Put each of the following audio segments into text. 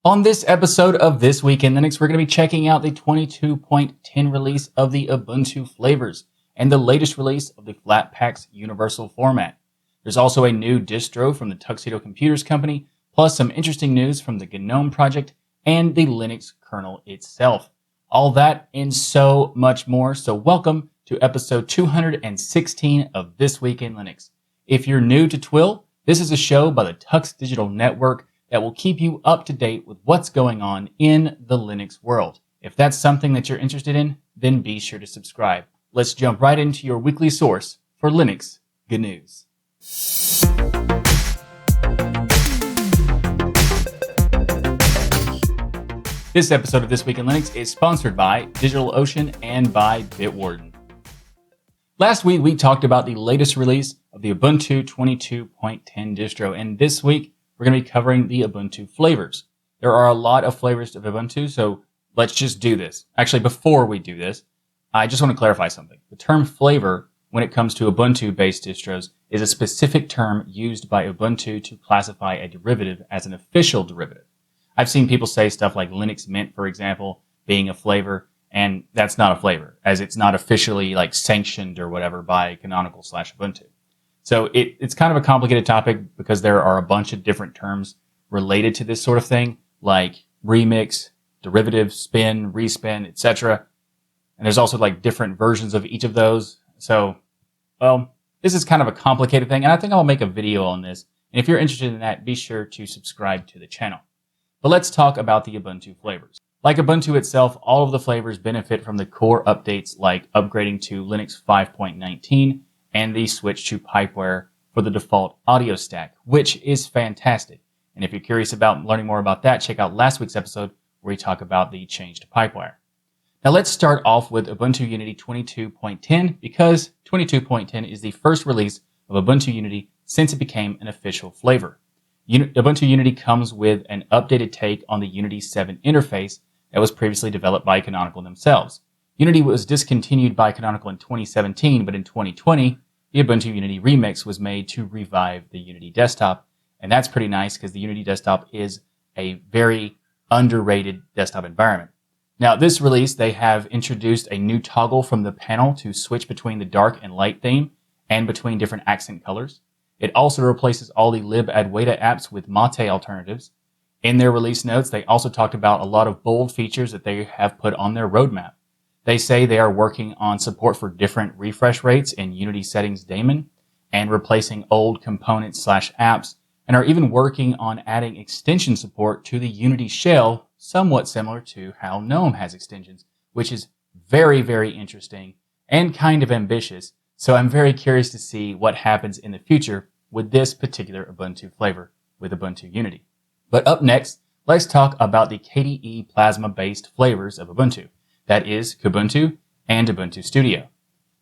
On this episode of This Week in Linux, we're going to be checking out the 22.10 release of the Ubuntu Flavours and the latest release of the Flatpaks universal format. There's also a new distro from the Tuxedo Computers company, plus some interesting news from the GNOME project and the Linux kernel itself. All that and so much more. So welcome to episode 216 of This Week in Linux. If you're new to TWIL, this is a show by the TuxDigital network that will keep you up to date with what's going on in the Linux world. If that's something that you're interested in, then be sure to subscribe. Let's jump right into your weekly source for Linux GNews. This episode of This Week in Linux is sponsored by DigitalOcean and by Bitwarden. Last week, we talked about the latest release of the Ubuntu 22.10 distro, and this week, we're going to be covering the Ubuntu Flavours. There are a lot of flavors of Ubuntu, so let's just do this. Actually, before we do this, I just want to clarify something. The term flavor, when it comes to Ubuntu-based distros, is a specific term used by Ubuntu to classify a derivative as an official derivative. I've seen people say stuff like Linux Mint, for example, being a flavor, and that's not a flavor, as it's not officially sanctioned or whatever by Canonical/Ubuntu. So it's kind of a complicated topic because there are a bunch of different terms related to this sort of thing, like remix, derivative, spin, respin, etc. And there's also different versions of each of those. So, this is kind of a complicated thing, and I think I'll make a video on this. And if you're interested in that, be sure to subscribe to the channel. But let's talk about the Ubuntu flavors. Like Ubuntu itself, all of the flavors benefit from the core updates like upgrading to Linux 5.19 and the switch to Pipeware for the default audio stack, which is fantastic. And if you're curious about learning more about that, check out last week's episode where we talk about the change to Pipeware. Now let's start off with Ubuntu Unity 22.10 because 22.10 is the first release of Ubuntu Unity since it became an official flavor. Ubuntu Unity comes with an updated take on the Unity 7 interface that was previously developed by Canonical themselves. Unity was discontinued by Canonical in 2017, but in 2020, the Ubuntu Unity remix was made to revive the Unity desktop. And that's pretty nice because the Unity desktop is a very underrated desktop environment. Now, this release, they have introduced a new toggle from the panel to switch between the dark and light theme and between different accent colors. It also replaces all the libadwaita apps with MATE alternatives. In their release notes, they also talked about a lot of bold features that they have put on their roadmap. They say they are working on support for different refresh rates in Unity settings daemon and replacing old components/apps, and are even working on adding extension support to the Unity shell, somewhat similar to how GNOME has extensions, which is very, very interesting and kind of ambitious. So I'm very curious to see what happens in the future with this particular Ubuntu flavor with Ubuntu Unity. But up next, let's talk about the KDE Plasma-based flavors of Ubuntu. That is Kubuntu and Ubuntu Studio.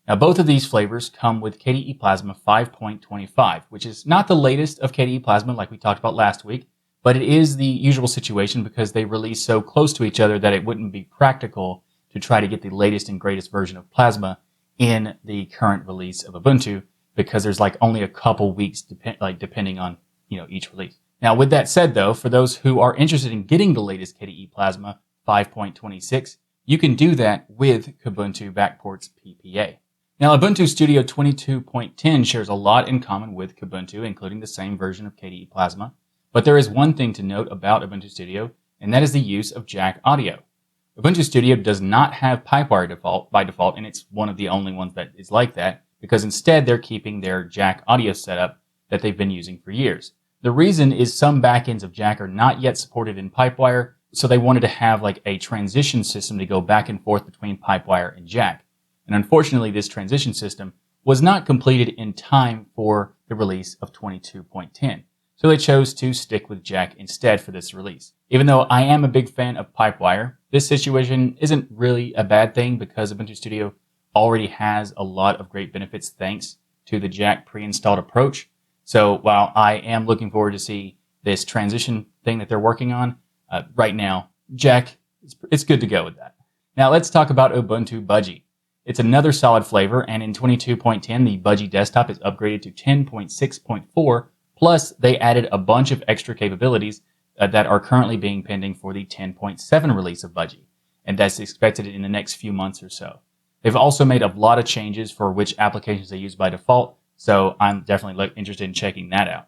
Now, both of these flavors come with KDE Plasma 5.25, which is not the latest of KDE Plasma like we talked about last week, but it is the usual situation because they release so close to each other that it wouldn't be practical to try to get the latest and greatest version of Plasma in the current release of Ubuntu because there's only a couple weeks depending on each release. Now, with that said, though, for those who are interested in getting the latest KDE Plasma 5.26, you can do that with Kubuntu Backport's PPA. Now, Ubuntu Studio 22.10 shares a lot in common with Kubuntu, including the same version of KDE Plasma. But there is one thing to note about Ubuntu Studio, and that is the use of jack audio. Ubuntu Studio does not have Pipewire by default, and it's one of the only ones that is like that, because instead they're keeping their jack audio setup that they've been using for years. The reason is some backends of jack are not yet supported in Pipewire, so they wanted to have a transition system to go back and forth between Pipewire and jack. And unfortunately, this transition system was not completed in time for the release of 22.10. So they chose to stick with jack instead for this release. Even though I am a big fan of Pipewire, this situation isn't really a bad thing because Ubuntu Studio already has a lot of great benefits thanks to the jack pre-installed approach. So while I am looking forward to see this transition thing that they're working on, right now, jack, it's good to go with that. Now let's talk about Ubuntu Budgie. It's another solid flavor, and in 22.10, the Budgie desktop is upgraded to 10.6.4, plus they added a bunch of extra capabilities that are currently being pending for the 10.7 release of Budgie, and that's expected in the next few months or so. They've also made a lot of changes for which applications they use by default, so I'm definitely interested in checking that out.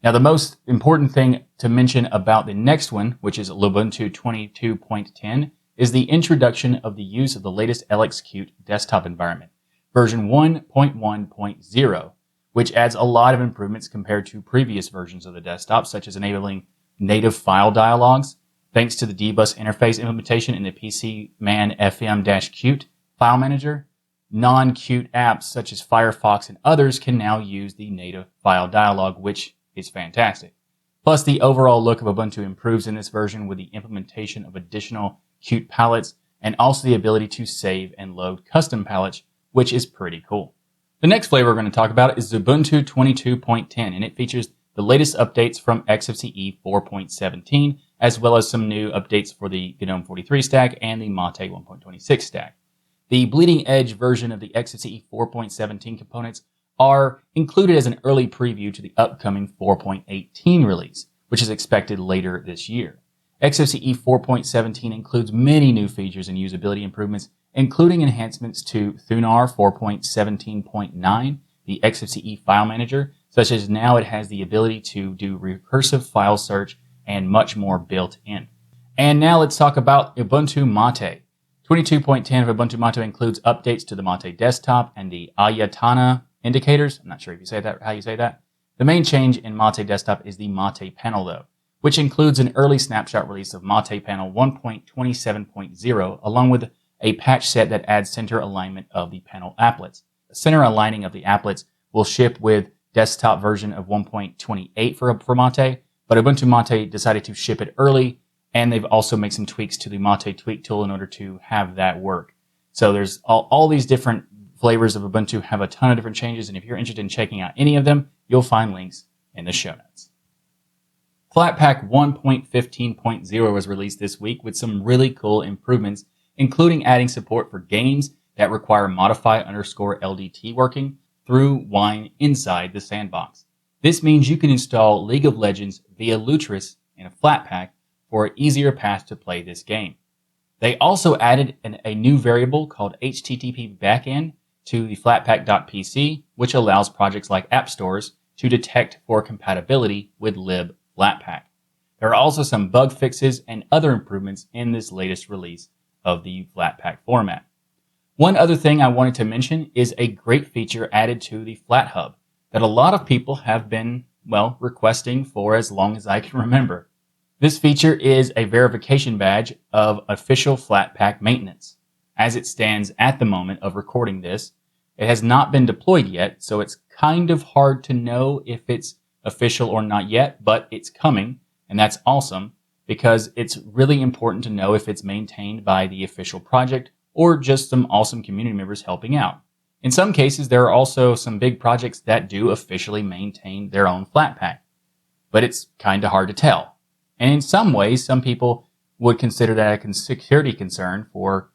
Now, the most important thing to mention about the next one, which is Lubuntu 22.10, is the introduction of the use of the latest LXQt desktop environment, version 1.1.0, which adds a lot of improvements compared to previous versions of the desktop, such as enabling native file dialogues, thanks to the dbus interface implementation in the PCMan FM-Qt file manager. Non-Qt apps such as Firefox and others can now use the native file dialog, which is fantastic. Plus, the overall look of Ubuntu improves in this version with the implementation of additional Qt palettes and also the ability to save and load custom palettes, which is pretty cool. The next flavor we're going to talk about is Ubuntu 22.10, and it features the latest updates from XFCE 4.17, as well as some new updates for the GNOME 43 stack and the MATE 1.26 stack. The bleeding edge version of the XFCE 4.17 components are included as an early preview to the upcoming 4.18 release, which is expected later this year. XFCE 4.17 includes many new features and usability improvements, including enhancements to Thunar 4.17.9, the XFCE file manager, such as now it has the ability to do recursive file search and much more built in. And now let's talk about Ubuntu MATE. 22.10 of Ubuntu MATE includes updates to the MATE desktop and the Ayatana indicators. I'm not sure if you say that, how you say that. The main change in MATE desktop is the MATE panel though, which includes an early snapshot release of MATE panel 1.27.0 along with a patch set that adds center alignment of the panel applets. The center aligning of the applets will ship with desktop version of 1.28 for MATE, but Ubuntu MATE decided to ship it early, and they've also made some tweaks to the MATE tweak tool in order to have that work. So there's all these different flavors of Ubuntu have a ton of different changes, and if you're interested in checking out any of them, you'll find links in the show notes. Flatpak 1.15.0 was released this week with some really cool improvements, including adding support for games that require modify_LDT working through Wine inside the sandbox. This means you can install League of Legends via Lutris in a Flatpak for an easier path to play this game. They also added a new variable called HTTP backend to the Flatpak.pc, which allows projects like app stores to detect for compatibility with lib Flatpak. There are also some bug fixes and other improvements in this latest release of the Flatpak format. One other thing I wanted to mention is a great feature added to the FlatHub that a lot of people have been, requesting for as long as I can remember. This feature is a verification badge of official Flatpak maintenance. As it stands at the moment of recording this, it has not been deployed yet, so it's kind of hard to know if it's official or not yet, but it's coming, and that's awesome because it's really important to know if it's maintained by the official project or just some awesome community members helping out. In some cases, there are also some big projects that do officially maintain their own Flatpak, but it's kind of hard to tell. And in some ways, some people would consider that a security concern for,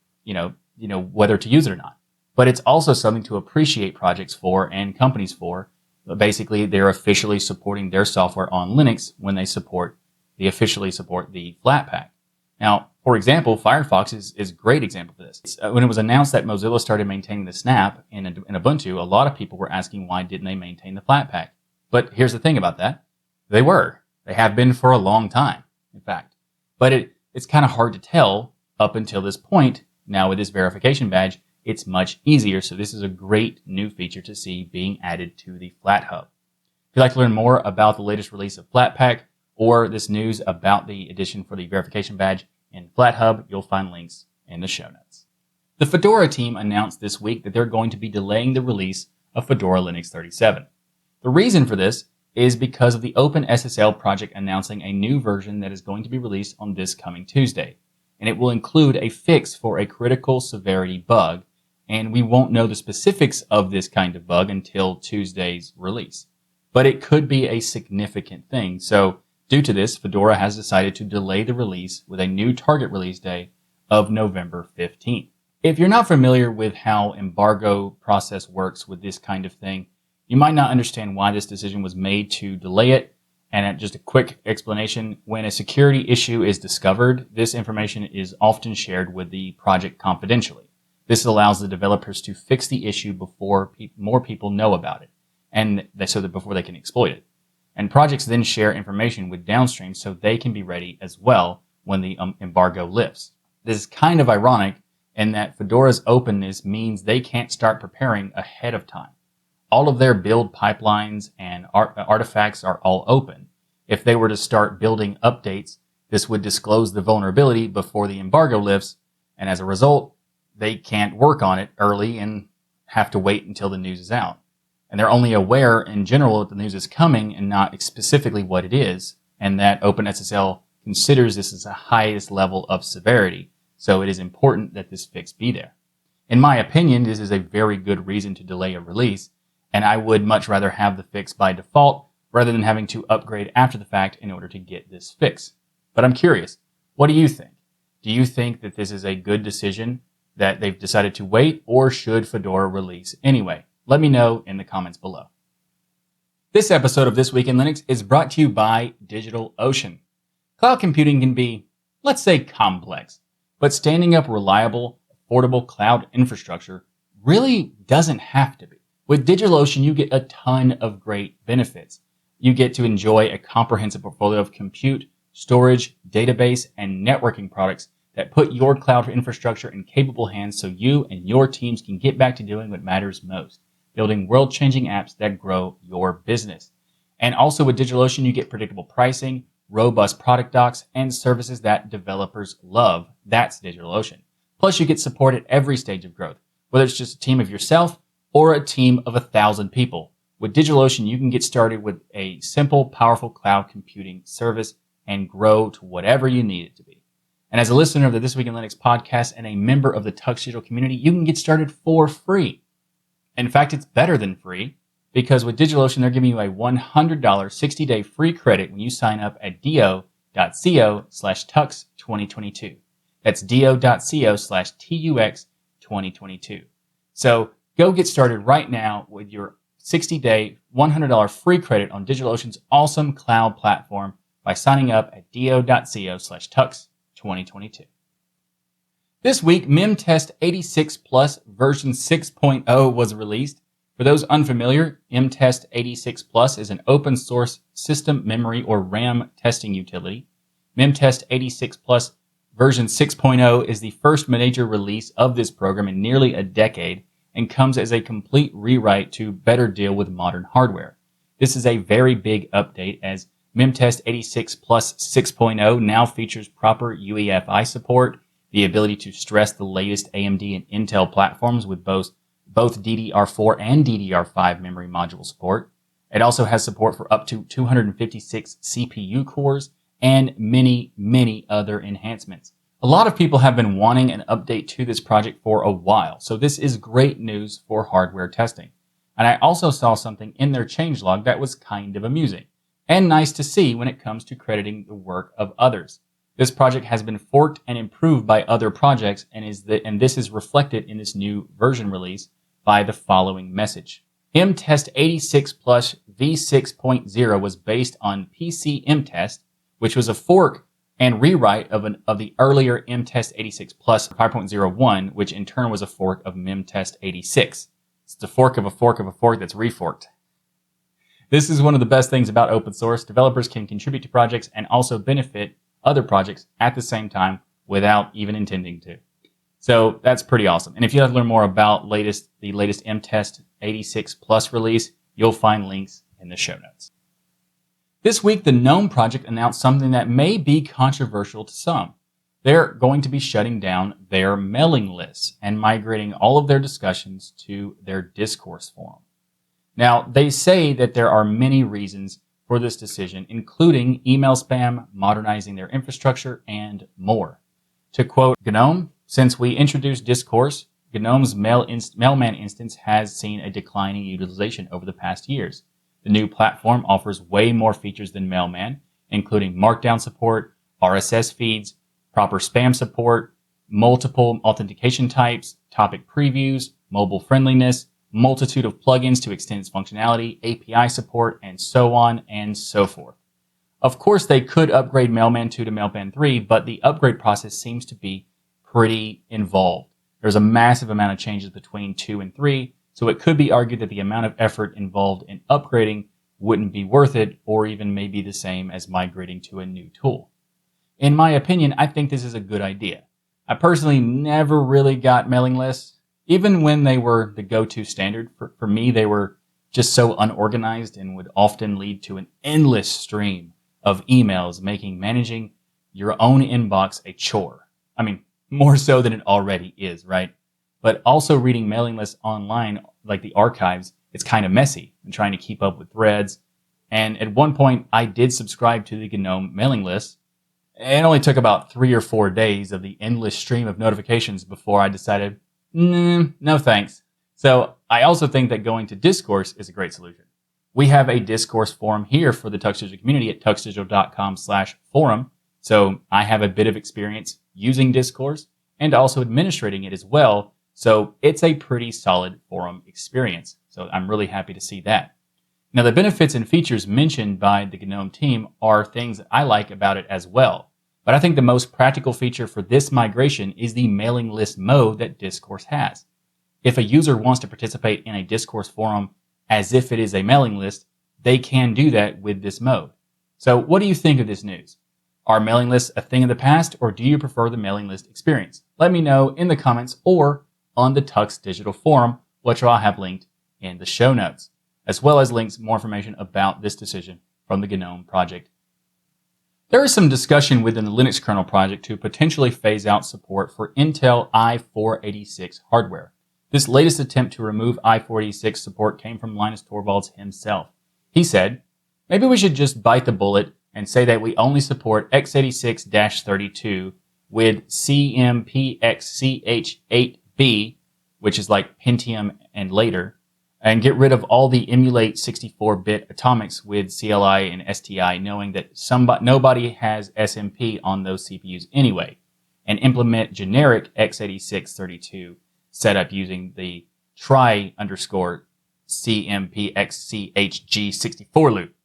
whether to use it or not. But it's also something to appreciate projects for and companies for. Basically, they're officially supporting their software on Linux when they officially support the Flatpak. Now, for example, Firefox is a great example for this. When it was announced that Mozilla started maintaining the snap in Ubuntu, a lot of people were asking why didn't they maintain the Flatpak. But here's the thing about that. They have been for a long time, in fact. But it's kind of hard to tell up until this point. Now with this verification badge, it's much easier. So this is a great new feature to see being added to the FlatHub. If you'd like to learn more about the latest release of Flatpak or this news about the addition for the verification badge in FlatHub, you'll find links in the show notes. The Fedora team announced this week that they're going to be delaying the release of Fedora Linux 37. The reason for this is because of the OpenSSL project announcing a new version that is going to be released on this coming Tuesday. And it will include a fix for a critical severity bug, and we won't know the specifics of this kind of bug until Tuesday's release. But it could be a significant thing. So due to this, Fedora has decided to delay the release with a new target release day of November 15th. If you're not familiar with how embargo process works with this kind of thing, you might not understand why this decision was made to delay it. And just a quick explanation, when a security issue is discovered, this information is often shared with the project confidentially. This allows the developers to fix the issue before more people know about it, and so that before they can exploit it. And projects then share information with downstream so they can be ready as well when the embargo lifts. This is kind of ironic in that Fedora's openness means they can't start preparing ahead of time. All of their build pipelines and artifacts are all open. If they were to start building updates, this would disclose the vulnerability before the embargo lifts, and as a result, they can't work on it early and have to wait until the news is out. And they're only aware in general that the news is coming and not specifically what it is, and that OpenSSL considers this as the highest level of severity, so it is important that this fix be there. In my opinion, this is a very good reason to delay a release, and I would much rather have the fix by default rather than having to upgrade after the fact in order to get this fix. But I'm curious, what do you think? Do you think that this is a good decision that they've decided to wait, or should Fedora release anyway? Let me know in the comments below. This episode of This Week in Linux is brought to you by DigitalOcean. Cloud computing can be, let's say, complex, but standing up reliable, affordable cloud infrastructure really doesn't have to be. With DigitalOcean, you get a ton of great benefits. You get to enjoy a comprehensive portfolio of compute, storage, database, and networking products that put your cloud infrastructure in capable hands so you and your teams can get back to doing what matters most, building world-changing apps that grow your business. And also with DigitalOcean, you get predictable pricing, robust product docs, and services that developers love. That's DigitalOcean. Plus, you get support at every stage of growth, whether it's just a team of yourself or a team of 1,000 people. With DigitalOcean, you can get started with a simple, powerful cloud computing service and grow to whatever you need it to be. And as a listener of the This Week in Linux podcast and a member of the TuxDigital community, you can get started for free. In fact, it's better than free, because with DigitalOcean, they're giving you a $100 60-day free credit when you sign up at do.co/tux2022. That's do.co/tux2022. So go get started right now with your 60-day, $100 free credit on DigitalOcean's awesome cloud platform by signing up at do.co/tux2022. This week, MemTest 86 Plus version 6.0 was released. For those unfamiliar, MemTest 86 Plus is an open source system memory or RAM testing utility. MemTest 86 Plus version 6.0 is the first major release of this program in nearly a decade and comes as a complete rewrite to better deal with modern hardware. This is a very big update as MemTest 86 Plus 6.0 now features proper UEFI support, the ability to stress the latest AMD and Intel platforms with both DDR4 and DDR5 memory module support. It also has support for up to 256 CPU cores and many, many other enhancements. A lot of people have been wanting an update to this project for a while, so this is great news for hardware testing. And I also saw something in their changelog that was kind of amusing and nice to see when it comes to crediting the work of others. This project has been forked and improved by other projects, and this is reflected in this new version release by the following message. MTest 86 Plus v6.0 was based on PC MTest, which was a fork and rewrite of the earlier MTest 86 Plus 5.01, which in turn was a fork of MemTest 86. It's the fork of a fork of a fork that's reforked. This is one of the best things about open source. Developers can contribute to projects and also benefit other projects at the same time without even intending to. So that's pretty awesome. And if you'd like to learn more about the latest MTest 86 Plus release, you'll find links in the show notes. This week, the GNOME project announced something that may be controversial to some. They're going to be shutting down their mailing lists and migrating all of their discussions to their discourse forum. Now, they say that there are many reasons for this decision, including email spam, modernizing their infrastructure, and more. To quote GNOME, since we introduced Discourse, GNOME's Mailman instance has seen a declining utilization over the past years. The new platform offers way more features than Mailman, including Markdown support, RSS feeds, proper spam support, multiple authentication types, topic previews, mobile friendliness, multitude of plugins to extend its functionality, API support, and so on and so forth. Of course, they could upgrade Mailman 2 to Mailman 3, but the upgrade process seems to be pretty involved. There's a massive amount of changes between 2 and 3, so it could be argued that the amount of effort involved in upgrading wouldn't be worth it, or even maybe the same as migrating to a new tool. In my opinion, I think this is a good idea. I personally never really got mailing lists, even when they were the go-to standard. For me, they were just so unorganized and would often lead to an endless stream of emails, making managing your own inbox a chore. I mean, more so than it already is, right? But also reading mailing lists online, like the archives, it's kind of messy and trying to keep up with threads. And at one point, I did subscribe to the GNOME mailing list. It only took about 3 or 4 days of the endless stream of notifications before I decided, no thanks. So I also think that going to Discourse is a great solution. We have a Discourse forum here for the TuxDigital community at tuxdigital.com/forum. So I have a bit of experience using Discourse and also administrating it as well. So it's a pretty solid forum experience. So I'm really happy to see that. Now, the benefits and features mentioned by the GNOME team are things that I like about it as well. But I think the most practical feature for this migration is the mailing list mode that Discourse has. If a user wants to participate in a Discourse forum as if it is a mailing list, they can do that with this mode. So what do you think of this news? Are mailing lists a thing of the past, or do you prefer the mailing list experience? Let me know in the comments or on the TuxDigital forum, which I'll have linked in the show notes, as well as links more information about this decision from the GNOME project. There is some discussion within the Linux kernel project to potentially phase out support for Intel i486 hardware. This latest attempt to remove i486 support came from Linus Torvalds himself. He said, maybe we should just bite the bullet and say that we only support x86-32 with CMPXCH8B, which is like Pentium and later, and get rid of all the emulate 64-bit atomics with CLI and STI, knowing that nobody has SMP on those CPUs anyway, and implement generic x86-32 setup using the try_CMPXCHG64 loop.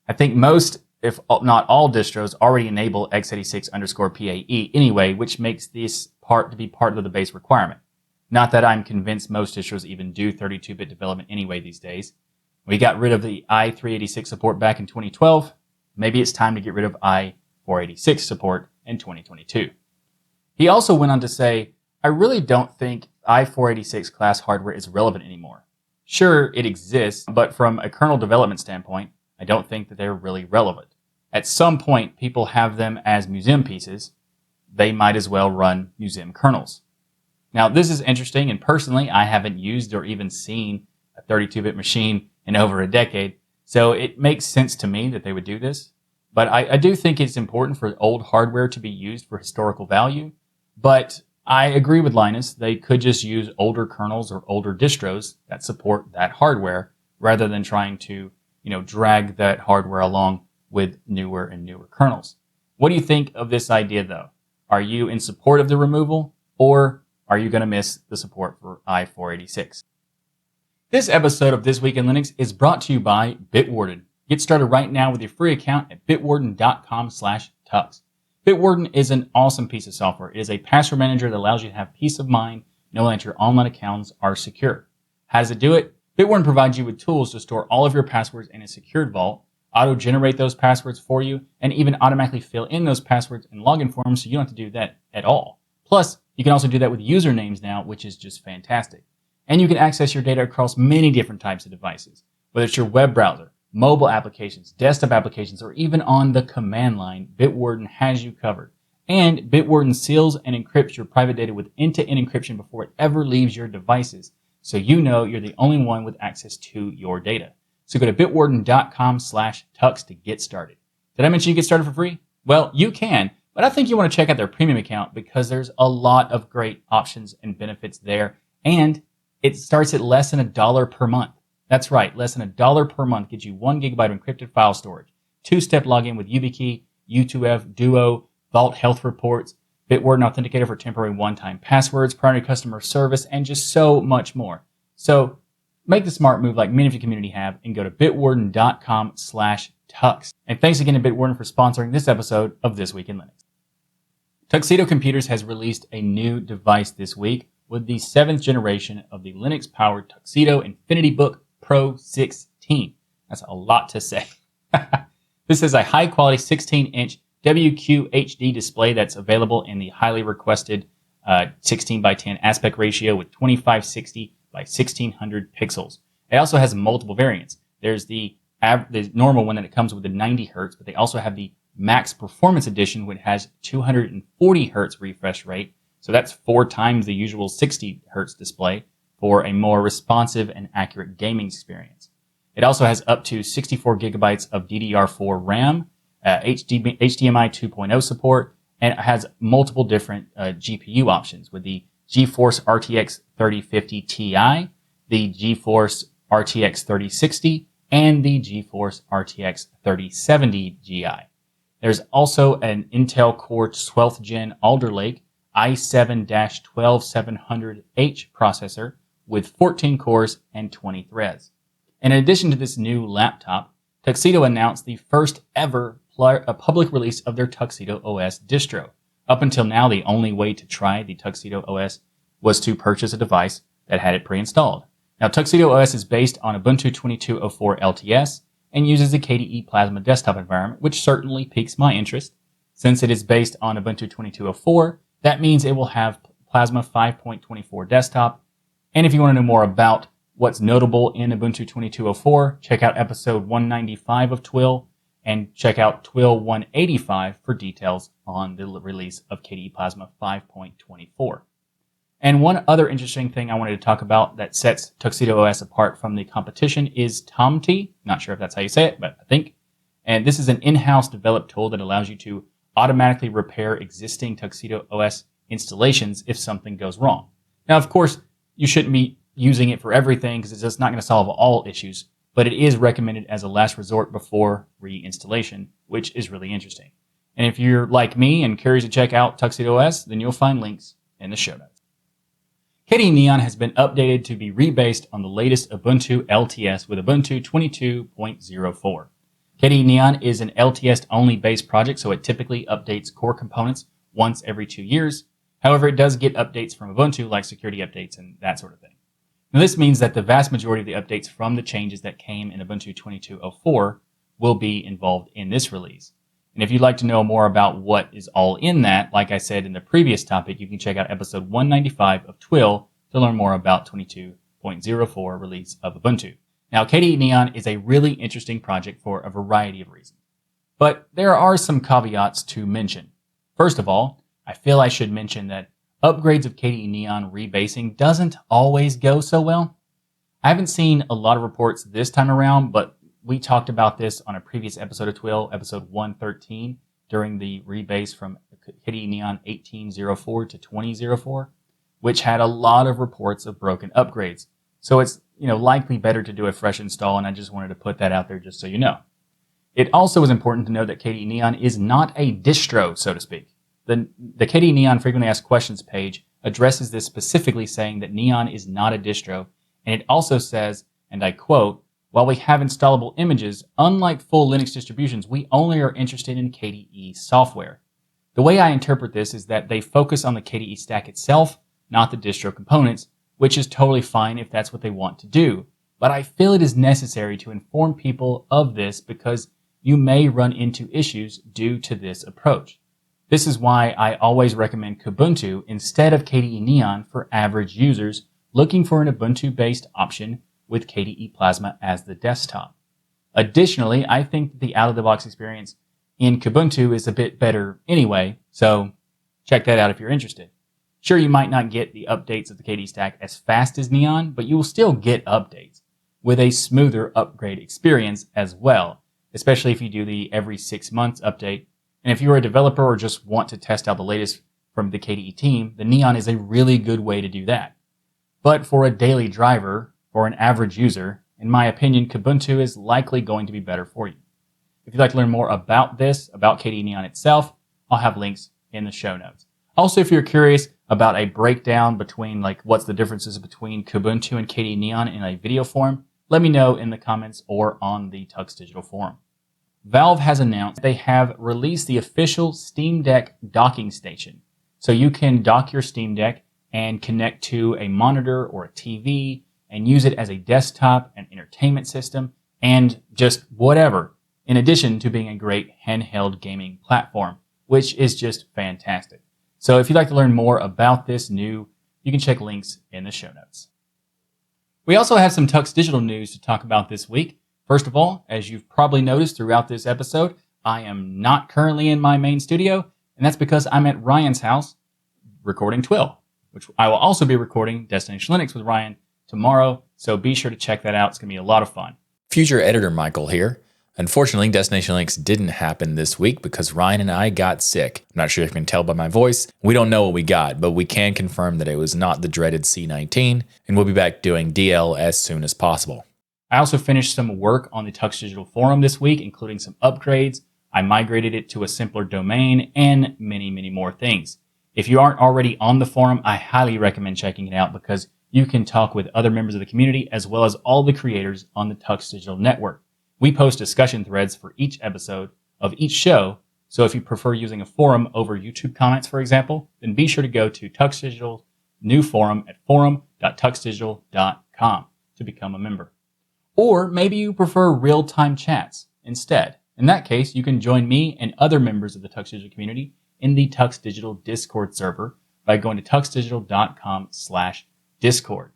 I think most, if not all distros, already enable x86_PAE anyway, which makes this part to be part of the base requirement. Not that I'm convinced most distros even do 32-bit development anyway these days. We got rid of the i386 support back in 2012. Maybe it's time to get rid of i486 support in 2022. He also went on to say, I really don't think i486 class hardware is relevant anymore. Sure, it exists, but from a kernel development standpoint, I don't think that they're really relevant. At some point, people have them as museum pieces. They might as well run museum kernels. Now, this is interesting, and personally, I haven't used or even seen a 32-bit machine in over a decade, so it makes sense to me that they would do this. But I do think it's important for old hardware to be used for historical value, but I agree with Linus. They could just use older kernels or older distros that support that hardware rather than trying to, drag that hardware along with newer and newer kernels. What do you think of this idea, though? Are you in support of the removal, or are you going to miss the support for i486? This episode of This Week in Linux is brought to you by Bitwarden. Get started right now with your free account at bitwarden.com/tux. Bitwarden is an awesome piece of software. It is a password manager that allows you to have peace of mind knowing that your online accounts are secure. How does it do it? Bitwarden provides you with tools to store all of your passwords in a secured vault, auto-generate those passwords for you, and even automatically fill in those passwords in login forms so you don't have to do that at all. Plus, you can also do that with usernames now, which is just fantastic. And you can access your data across many different types of devices, whether it's your web browser, mobile applications, desktop applications, or even on the command line. Bitwarden has you covered. And Bitwarden seals and encrypts your private data with end-to-end encryption before it ever leaves your devices, so you know you're the only one with access to your data. So go to bitwarden.com/tux to get started. Did I mention you get started for free? Well, you can, but I think you want to check out their premium account because there's a lot of great options and benefits there, and it starts at less than $1 per month. That's right, less than $1 per month gets you 1 gigabyte of encrypted file storage, 2-step login with YubiKey, U2F, Duo, Vault Health Reports, Bitwarden Authenticator for temporary one-time passwords, primary customer service, and just so much more. So make the smart move like many of your community have and go to bitwarden.com/tux Tux. And thanks again to Bitwarden for sponsoring this episode of This Week in Linux. Tuxedo Computers has released a new device this week with the 7th generation of the Linux-powered Tuxedo InfinityBook Pro 16. That's a lot to say. This is a high-quality 16-inch WQHD display that's available in the highly requested 16 by 10 aspect ratio with 2560 by 1600 pixels. It also has multiple variants. There's the normal one that it comes with the 90 hertz, but they also have the Max Performance Edition, which has 240 hertz refresh rate. So that's 4 times the usual 60 hertz display for a more responsive and accurate gaming experience. It also has up to 64 gigabytes of DDR4 RAM, HDMI 2.0 support, and it has multiple different GPU options with the GeForce RTX 3050 Ti, the GeForce RTX 3060, and the GeForce RTX 3070 Gi. There's also an Intel Core 12th Gen Alder Lake i7-12700H processor with 14 cores and 20 threads. And in addition to this new laptop, Tuxedo announced the first ever public release of their Tuxedo OS distro. Up until now, the only way to try the Tuxedo OS was to purchase a device that had it pre-installed. Now, Tuxedo OS is based on Ubuntu 22.04 LTS and uses the KDE Plasma desktop environment, which certainly piques my interest. Since it is based on Ubuntu 22.04, that means it will have Plasma 5.24 desktop. And if you want to know more about what's notable in Ubuntu 22.04, check out episode 195 of TWIL and check out TWIL 185 for details on the release of KDE Plasma 5.24. And one other interesting thing I wanted to talk about that sets Tuxedo OS apart from the competition is TomT. Not sure if that's how you say it, but I think. And this is an in-house developed tool that allows you to automatically repair existing Tuxedo OS installations if something goes wrong. Now, of course, you shouldn't be using it for everything because it's just not going to solve all issues, but it is recommended as a last resort before reinstallation, which is really interesting. And if you're like me and curious to check out Tuxedo OS, then you'll find links in the show notes. KDE Neon has been updated to be rebased on the latest Ubuntu LTS with Ubuntu 22.04. KDE Neon is an LTS-only based project, so it typically updates core components once every 2 years. However, it does get updates from Ubuntu, like security updates and that sort of thing. Now, this means that the vast majority of the updates from the changes that came in Ubuntu 22.04 will be involved in this release. And if you'd like to know more about what is all in that, like I said in the previous topic, you can check out episode 195 of TWIL to learn more about 22.04 release of Ubuntu. Now, KDE Neon is a really interesting project for a variety of reasons. But there are some caveats to mention. First of all, I feel I should mention that upgrades of KDE Neon rebasing doesn't always go so well. I haven't seen a lot of reports this time around, but we talked about this on a previous episode of TWIL, episode 113, during the rebase from KDE Neon 18.04 to 20.04, which had a lot of reports of broken upgrades. So it's likely better to do a fresh install, and I just wanted to put that out there just so you know. It also is important to note that KDE Neon is not a distro, so to speak. The KDE Neon Frequently Asked Questions page addresses this specifically, saying that Neon is not a distro, and it also says, and I quote, "While we have installable images, unlike full Linux distributions, we only are interested in KDE software." The way I interpret this is that they focus on the KDE stack itself, not the distro components, which is totally fine if that's what they want to do. But I feel it is necessary to inform people of this because you may run into issues due to this approach. This is why I always recommend Kubuntu instead of KDE Neon for average users looking for an Ubuntu-based option with KDE Plasma as the desktop. Additionally, I think the out-of-the-box experience in Kubuntu is a bit better anyway, so check that out if you're interested. Sure, you might not get the updates of the KDE stack as fast as Neon, but you will still get updates with a smoother upgrade experience as well, especially if you do the every 6 months update. And if you're a developer or just want to test out the latest from the KDE team, the Neon is a really good way to do that. But for a daily driver, or an average user, in my opinion, Kubuntu is likely going to be better for you. If you'd like to learn more about this, about KDE Neon itself, I'll have links in the show notes. Also, if you're curious about a breakdown between what's the differences between Kubuntu and KDE Neon in a video form, let me know in the comments or on the TuxDigital forum. Valve has announced they have released the official Steam Deck docking station. So you can dock your Steam Deck and connect to a monitor or a TV and use it as a desktop and entertainment system and just whatever, in addition to being a great handheld gaming platform, which is just fantastic. So if you'd like to learn more about this new, you can check links in the show notes. We also have some TuxDigital news to talk about this week. First of all, as you've probably noticed throughout this episode, I am not currently in my main studio, and that's because I'm at Ryan's house recording TWIL, which I will also be recording Destination Linux with Ryan tomorrow, so be sure to check that out. It's going to be a lot of fun. Future editor Michael here. Unfortunately, Destination Linux didn't happen this week because Ryan and I got sick. I'm not sure if you can tell by my voice. We don't know what we got, but we can confirm that it was not the dreaded C19, and we'll be back doing DL as soon as possible. I also finished some work on the TuxDigital forum this week, including some upgrades. I migrated it to a simpler domain and many, many more things. If you aren't already on the forum, I highly recommend checking it out because you can talk with other members of the community as well as all the creators on the TuxDigital network. We post discussion threads for each episode of each show, so if you prefer using a forum over YouTube comments, for example, then be sure to go to TuxDigital's new forum at forum.tuxdigital.com to become a member. Or maybe you prefer real-time chats instead. In that case, you can join me and other members of the TuxDigital community in the TuxDigital Discord server by going to tuxdigital.com/Discord.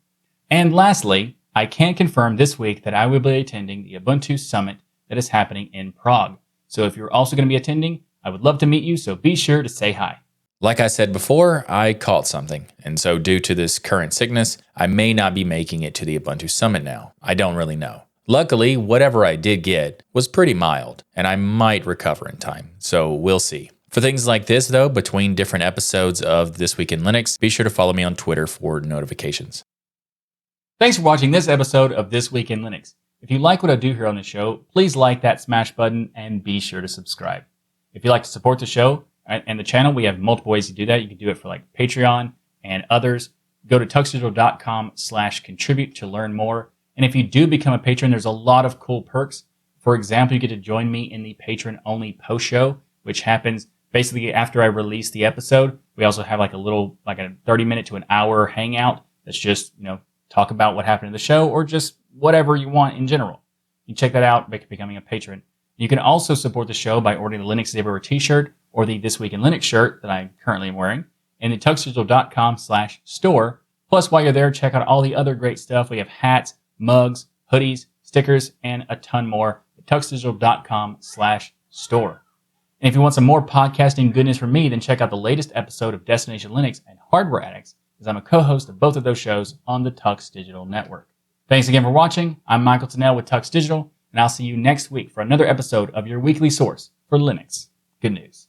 And lastly, I can confirm this week that I will be attending the Ubuntu Summit that is happening in Prague. So if you're also going to be attending, I would love to meet you, so be sure to say hi. Like I said before, I caught something, and so due to this current sickness, I may not be making it to the Ubuntu Summit now. I don't really know. Luckily, whatever I did get was pretty mild, and I might recover in time, so we'll see. For things like this, though, between different episodes of This Week in Linux, be sure to follow me on Twitter for notifications. Thanks for watching this episode of This Week in Linux. If you like what I do here on the show, please like that smash button and be sure to subscribe. If you'd like to support the show and the channel, we have multiple ways to do that. You can do it for like Patreon and others. Go to tuxdigital.com/contribute to learn more. And if you do become a patron, there's a lot of cool perks. For example, you get to join me in the patron-only post show, which happens basically after I release the episode. We also have like a 30-minute to an hour hangout that's just, talk about what happened in the show or just whatever you want in general. You can check that out by becoming a patron. You can also support the show by ordering the Linux Zebra t-shirt or the This Week in Linux shirt that I currently am wearing in the tuxdigital.com/store. Plus, while you're there, check out all the other great stuff. We have hats, mugs, hoodies, stickers, and a ton more at tuxdigital.com/store. And if you want some more podcasting goodness from me, then check out the latest episode of Destination Linux and Hardware Addicts, as I'm a co-host of both of those shows on the TuxDigital network. Thanks again for watching. I'm Michael Tennell with TuxDigital, and I'll see you next week for another episode of your weekly source for Linux Good News.